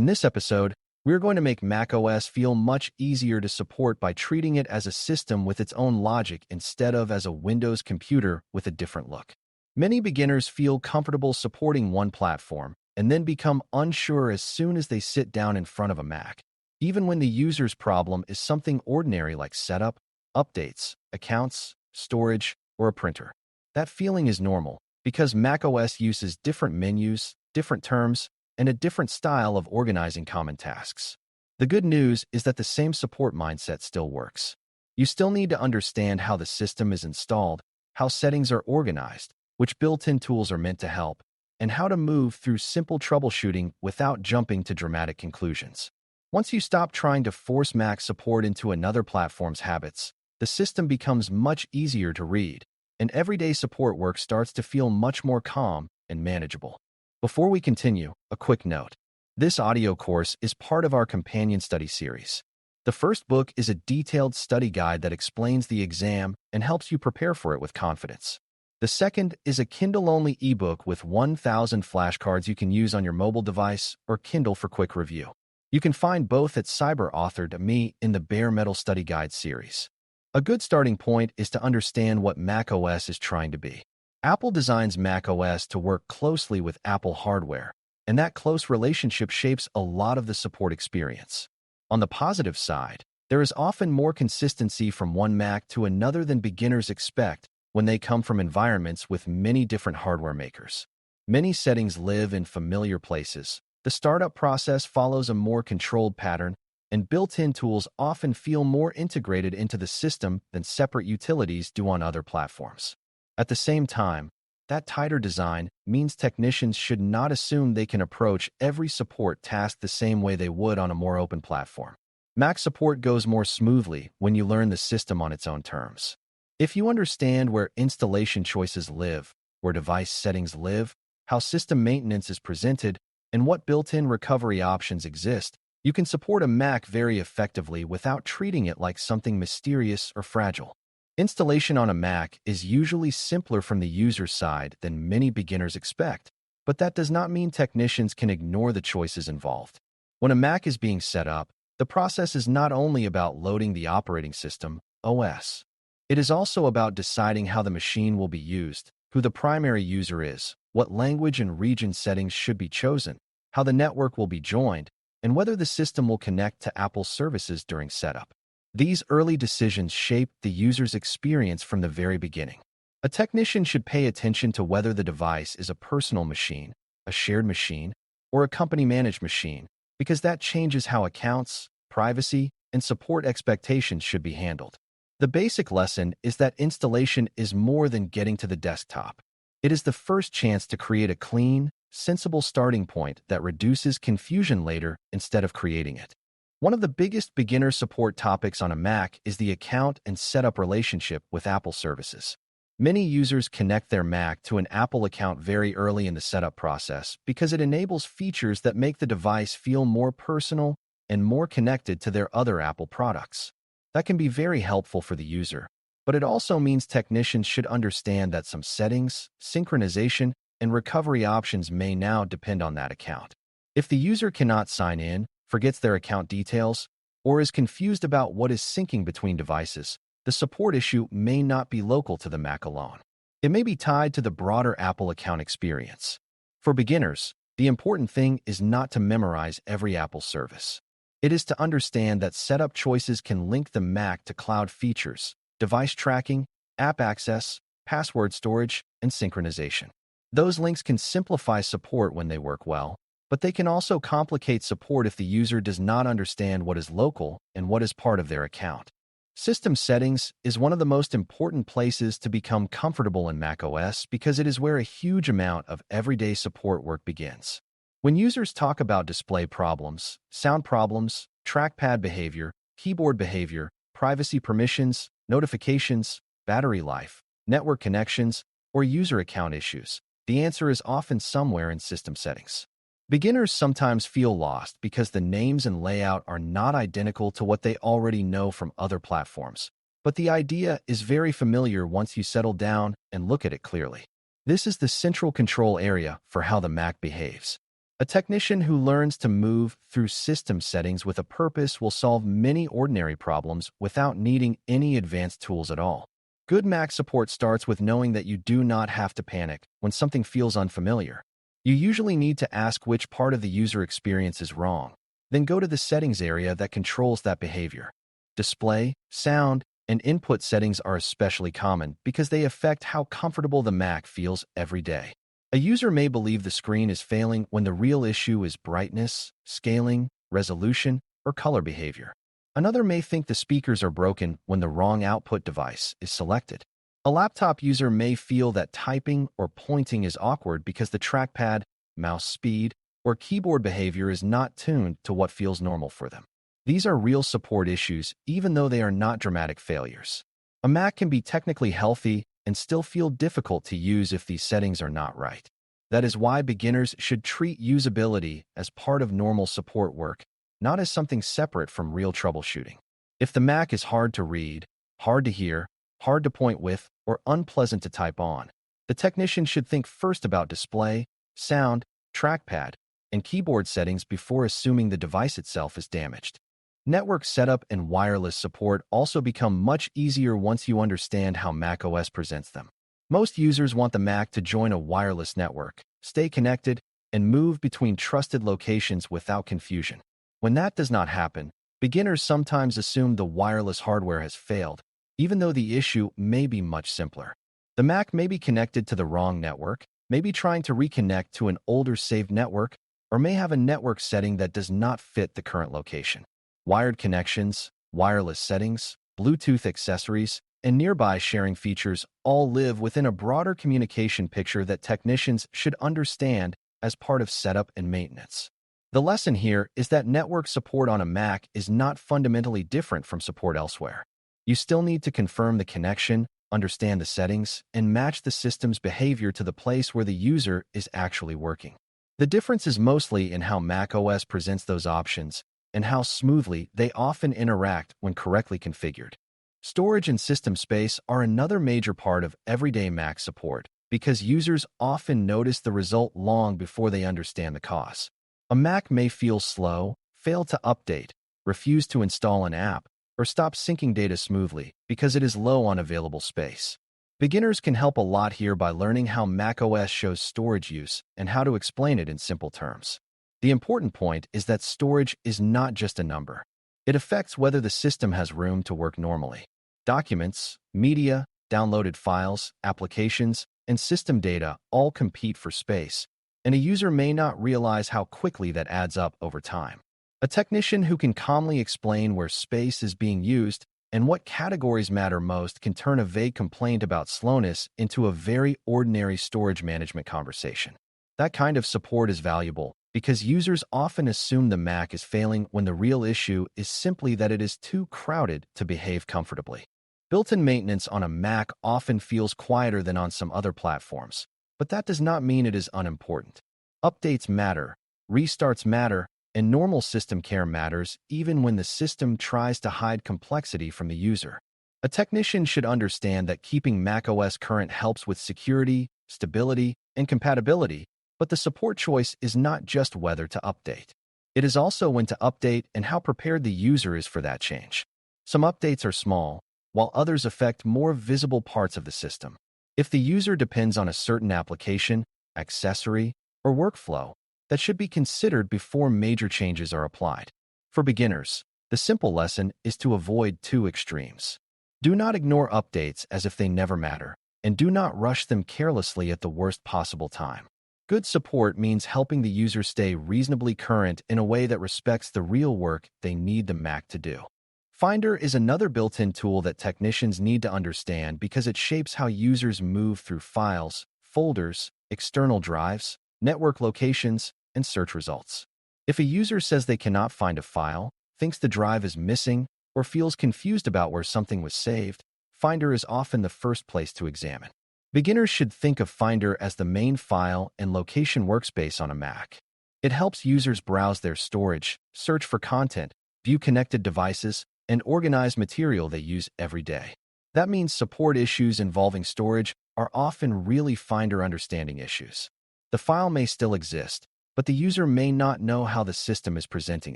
In this episode, we're going to make macOS feel much easier to support by treating it as a system with its own logic instead of as a Windows computer with a different look. Many beginners feel comfortable supporting one platform and then become unsure as soon as they sit down in front of a Mac, even when the user's problem is something ordinary like setup, updates, accounts, storage, or a printer. That feeling is normal because macOS uses different menus, different terms, and a different style of organizing common tasks. The good news is that the same support mindset still works. You still need to understand how the system is installed, how settings are organized, which built-in tools are meant to help, and how to move through simple troubleshooting without jumping to dramatic conclusions. Once you stop trying to force Mac support into another platform's habits, the system becomes much easier to read, and everyday support work starts to feel much more calm and manageable. Before we continue, a quick note. This audio course is part of our companion study series. The first book is a detailed study guide that explains the exam and helps you prepare for it with confidence. The second is a Kindle-only ebook with 1,000 flashcards you can use on your mobile device or Kindle for quick review. You can find both at Cyber.Me in the Bare Metal Study Guide series. A good starting point is to understand what macOS is trying to be. Apple designs macOS to work closely with Apple hardware, and that close relationship shapes a lot of the support experience. On the positive side, there is often more consistency from one Mac to another than beginners expect when they come from environments with many different hardware makers. Many settings live in familiar places. The startup process follows a more controlled pattern, and built-in tools often feel more integrated into the system than separate utilities do on other platforms. At the same time, that tighter design means technicians should not assume they can approach every support task the same way they would on a more open platform. Mac support goes more smoothly when you learn the system on its own terms. If you understand where installation choices live, where device settings live, how system maintenance is presented, and what built-in recovery options exist, you can support a Mac very effectively without treating it like something mysterious or fragile. Installation on a Mac is usually simpler from the user's side than many beginners expect, but that does not mean technicians can ignore the choices involved. When a Mac is being set up, the process is not only about loading the operating system, OS. It is also about deciding how the machine will be used, who the primary user is, what language and region settings should be chosen, how the network will be joined, and whether the system will connect to Apple services during setup. These early decisions shape the user's experience from the very beginning. A technician should pay attention to whether the device is a personal machine, a shared machine, or a company-managed machine, because that changes how accounts, privacy, and support expectations should be handled. The basic lesson is that installation is more than getting to the desktop. It is the first chance to create a clean, sensible starting point that reduces confusion later instead of creating it. One of the biggest beginner support topics on a Mac is the account and setup relationship with Apple services. Many users connect their Mac to an Apple account very early in the setup process because it enables features that make the device feel more personal and more connected to their other Apple products. That can be very helpful for the user, but it also means technicians should understand that some settings, synchronization, and recovery options may now depend on that account. If the user cannot sign in, forgets their account details, or is confused about what is syncing between devices, the support issue may not be local to the Mac alone. It may be tied to the broader Apple account experience. For beginners, the important thing is not to memorize every Apple service. It is to understand that setup choices can link the Mac to cloud features, device tracking, app access, password storage, and synchronization. Those links can simplify support when they work well, but they can also complicate support if the user does not understand what is local and what is part of their account. System settings is one of the most important places to become comfortable in macOS because it is where a huge amount of everyday support work begins. When users talk about display problems, sound problems, trackpad behavior, keyboard behavior, privacy permissions, notifications, battery life, network connections, or user account issues, the answer is often somewhere in system settings. Beginners sometimes feel lost because the names and layout are not identical to what they already know from other platforms, but the idea is very familiar once you settle down and look at it clearly. This is the central control area for how the Mac behaves. A technician who learns to move through system settings with a purpose will solve many ordinary problems without needing any advanced tools at all. Good Mac support starts with knowing that you do not have to panic when something feels unfamiliar. You usually need to ask which part of the user experience is wrong. Then go to the settings area that controls that behavior. Display, sound, and input settings are especially common because they affect how comfortable the Mac feels every day. A user may believe the screen is failing when the real issue is brightness, scaling, resolution, or color behavior. Another may think the speakers are broken when the wrong output device is selected. A laptop user may feel that typing or pointing is awkward because the trackpad, mouse speed, or keyboard behavior is not tuned to what feels normal for them. These are real support issues, even though they are not dramatic failures. A Mac can be technically healthy and still feel difficult to use if these settings are not right. That is why beginners should treat usability as part of normal support work, not as something separate from real troubleshooting. If the Mac is hard to read, hard to hear, hard to point with, or unpleasant to type on, the technician should think first about display, sound, trackpad, and keyboard settings before assuming the device itself is damaged. Network setup and wireless support also become much easier once you understand how macOS presents them. Most users want the Mac to join a wireless network, stay connected, and move between trusted locations without confusion. When that does not happen, beginners sometimes assume the wireless hardware has failed, even though the issue may be much simpler. The Mac may be connected to the wrong network, may be trying to reconnect to an older saved network, or may have a network setting that does not fit the current location. Wired connections, wireless settings, Bluetooth accessories, and nearby sharing features all live within a broader communication picture that technicians should understand as part of setup and maintenance. The lesson here is that network support on a Mac is not fundamentally different from support elsewhere. You still need to confirm the connection, understand the settings, and match the system's behavior to the place where the user is actually working. The difference is mostly in how macOS presents those options and how smoothly they often interact when correctly configured. Storage and system space are another major part of everyday Mac support because users often notice the result long before they understand the cause. A Mac may feel slow, fail to update, refuse to install an app, or stop syncing data smoothly because it is low on available space. Beginners can help a lot here by learning how macOS shows storage use and how to explain it in simple terms. The important point is that storage is not just a number. It affects whether the system has room to work normally. Documents, media, downloaded files, applications, and system data all compete for space, and a user may not realize how quickly that adds up over time. A technician who can calmly explain where space is being used and what categories matter most can turn a vague complaint about slowness into a very ordinary storage management conversation. That kind of support is valuable because users often assume the Mac is failing when the real issue is simply that it is too crowded to behave comfortably. Built-in maintenance on a Mac often feels quieter than on some other platforms, but that does not mean it is unimportant. Updates matter, restarts matter, and normal system care matters even when the system tries to hide complexity from the user. A technician should understand that keeping macOS current helps with security, stability, and compatibility, but the support choice is not just whether to update. It is also when to update and how prepared the user is for that change. Some updates are small, while others affect more visible parts of the system. If the user depends on a certain application, accessory, or workflow, that should be considered before major changes are applied. For beginners, the simple lesson is to avoid two extremes. Do not ignore updates as if they never matter, and do not rush them carelessly at the worst possible time. Good support means helping the user stay reasonably current in a way that respects the real work they need the Mac to do. Finder is another built-in tool that technicians need to understand because it shapes how users move through files, folders, external drives, network locations, and search results. If a user says they cannot find a file, thinks the drive is missing, or feels confused about where something was saved, Finder is often the first place to examine. Beginners should think of Finder as the main file and location workspace on a Mac. It helps users browse their storage, search for content, view connected devices, and organize material they use every day. That means support issues involving storage are often really Finder understanding issues. The file may still exist, but the user may not know how the system is presenting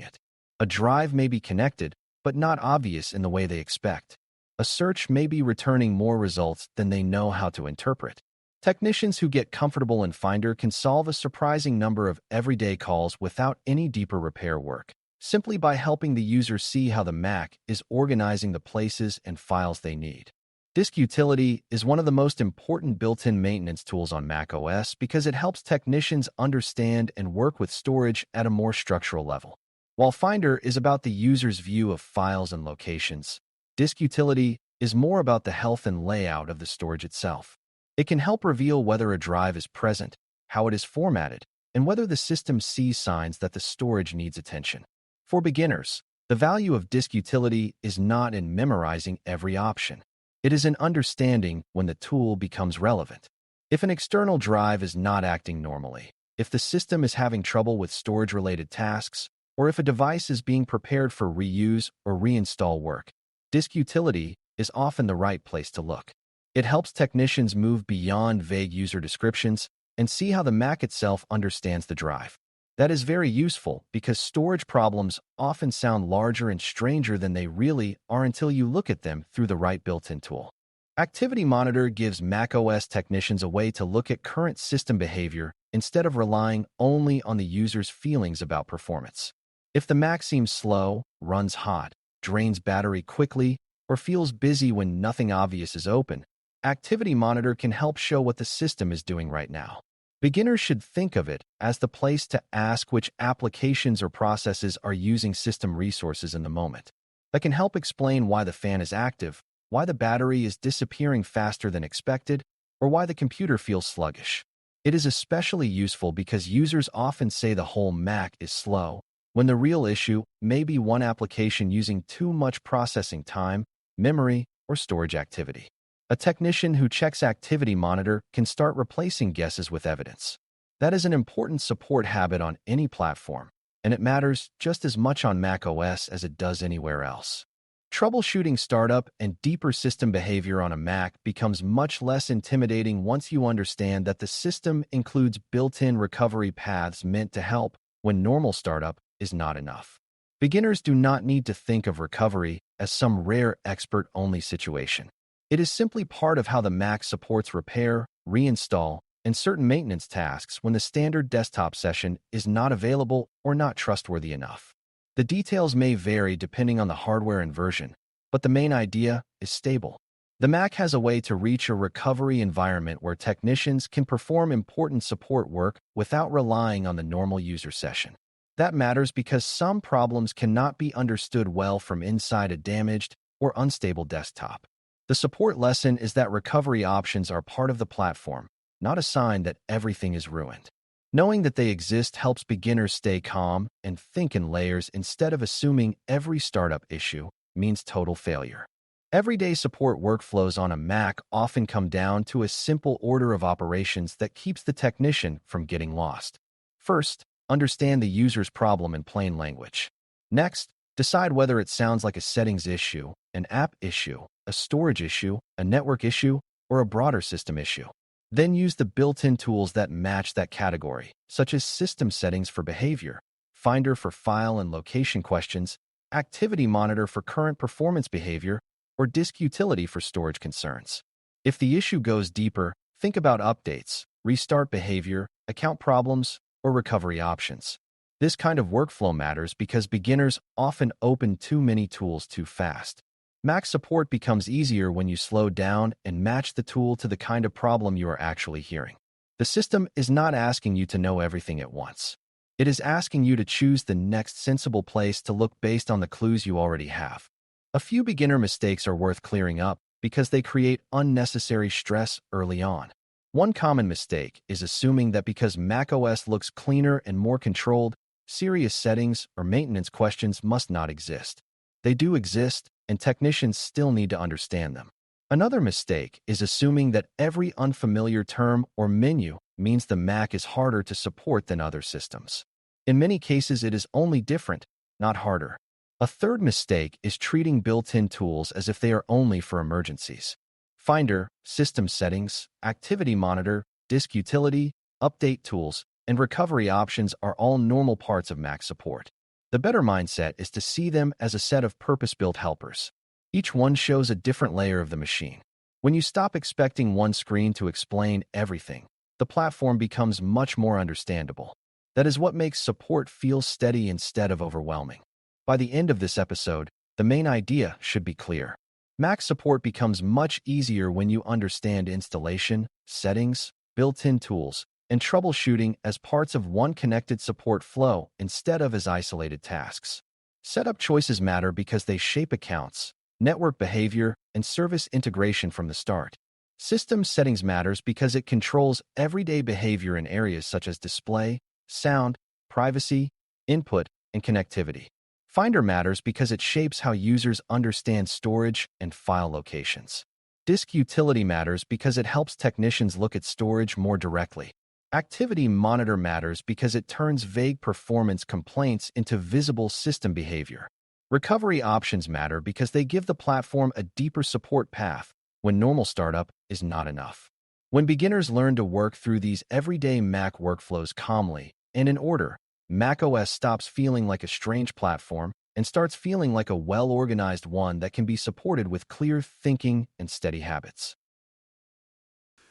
it. A drive may be connected, but not obvious in the way they expect. A search may be returning more results than they know how to interpret. Technicians who get comfortable in Finder can solve a surprising number of everyday calls without any deeper repair work, simply by helping the user see how the Mac is organizing the places and files they need. Disk utility is one of the most important built-in maintenance tools on macOS because it helps technicians understand and work with storage at a more structural level. While Finder is about the user's view of files and locations, disk utility is more about the health and layout of the storage itself. It can help reveal whether a drive is present, how it is formatted, and whether the system sees signs that the storage needs attention. For beginners, the value of disk utility is not in memorizing every option. It is in understanding when the tool becomes relevant. If an external drive is not acting normally, if the system is having trouble with storage-related tasks, or if a device is being prepared for reuse or reinstall work, disk utility is often the right place to look. It helps technicians move beyond vague user descriptions and see how the Mac itself understands the drive. That is very useful because storage problems often sound larger and stranger than they really are until you look at them through the right built-in tool. Activity Monitor gives macOS technicians a way to look at current system behavior instead of relying only on the user's feelings about performance. If the Mac seems slow, runs hot, drains battery quickly, or feels busy when nothing obvious is open, Activity Monitor can help show what the system is doing right now. Beginners should think of it as the place to ask which applications or processes are using system resources in the moment. That can help explain why the fan is active, why the battery is disappearing faster than expected, or why the computer feels sluggish. It is especially useful because users often say the whole Mac is slow, when the real issue may be one application using too much processing time, memory, or storage activity. A technician who checks Activity Monitor can start replacing guesses with evidence. That is an important support habit on any platform, and it matters just as much on macOS as it does anywhere else. Troubleshooting startup and deeper system behavior on a Mac becomes much less intimidating once you understand that the system includes built-in recovery paths meant to help when normal startup is not enough. Beginners do not need to think of recovery as some rare expert-only situation. It is simply part of how the Mac supports repair, reinstall, and certain maintenance tasks when the standard desktop session is not available or not trustworthy enough. The details may vary depending on the hardware and version, but the main idea is stable. The Mac has a way to reach a recovery environment where technicians can perform important support work without relying on the normal user session. That matters because some problems cannot be understood well from inside a damaged or unstable desktop. The support lesson is that recovery options are part of the platform, not a sign that everything is ruined. Knowing that they exist helps beginners stay calm and think in layers instead of assuming every startup issue means total failure. Everyday support workflows on a Mac often come down to a simple order of operations that keeps the technician from getting lost. First, understand the user's problem in plain language. Next, decide whether it sounds like a settings issue, an app issue, a storage issue, a network issue, or a broader system issue. Then use the built-in tools that match that category, such as system settings for behavior, Finder for file and location questions, Activity Monitor for current performance behavior, or disk utility for storage concerns. If the issue goes deeper, think about updates, restart behavior, account problems, or recovery options. This kind of workflow matters because beginners often open too many tools too fast. Mac support becomes easier when you slow down and match the tool to the kind of problem you are actually hearing. The system is not asking you to know everything at once. It is asking you to choose the next sensible place to look based on the clues you already have. A few beginner mistakes are worth clearing up because they create unnecessary stress early on. One common mistake is assuming that because macOS looks cleaner and more controlled, serious settings or maintenance questions must not exist. They do exist, and technicians still need to understand them. Another mistake is assuming that every unfamiliar term or menu means the Mac is harder to support than other systems. In many cases, it is only different, not harder. A third mistake is treating built-in tools as if they are only for emergencies. Finder, system settings, Activity Monitor, disk utility, update tools and recovery options are all normal parts of Mac support. The better mindset is to see them as a set of purpose-built helpers. Each one shows a different layer of the machine. When you stop expecting one screen to explain everything, the platform becomes much more understandable. That is what makes support feel steady instead of overwhelming. By the end of this episode, the main idea should be clear. Mac support becomes much easier when you understand installation, settings, built-in tools, and troubleshooting as parts of one connected support flow instead of as isolated tasks. Setup choices matter because they shape accounts, network behavior, and service integration from the start. System settings matters because it controls everyday behavior in areas such as display, sound, privacy, input, and connectivity. Finder matters because it shapes how users understand storage and file locations. Disk utility matters because it helps technicians look at storage more directly. Activity monitor matters because it turns vague performance complaints into visible system behavior. Recovery options matter because they give the platform a deeper support path when normal startup is not enough. When beginners learn to work through these everyday Mac workflows calmly and in order, macOS stops feeling like a strange platform and starts feeling like a well-organized one that can be supported with clear thinking and steady habits.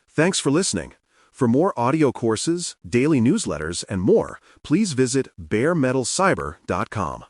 Thanks for listening. For more audio courses, daily newsletters, and more, please visit BareMetalCyber.com.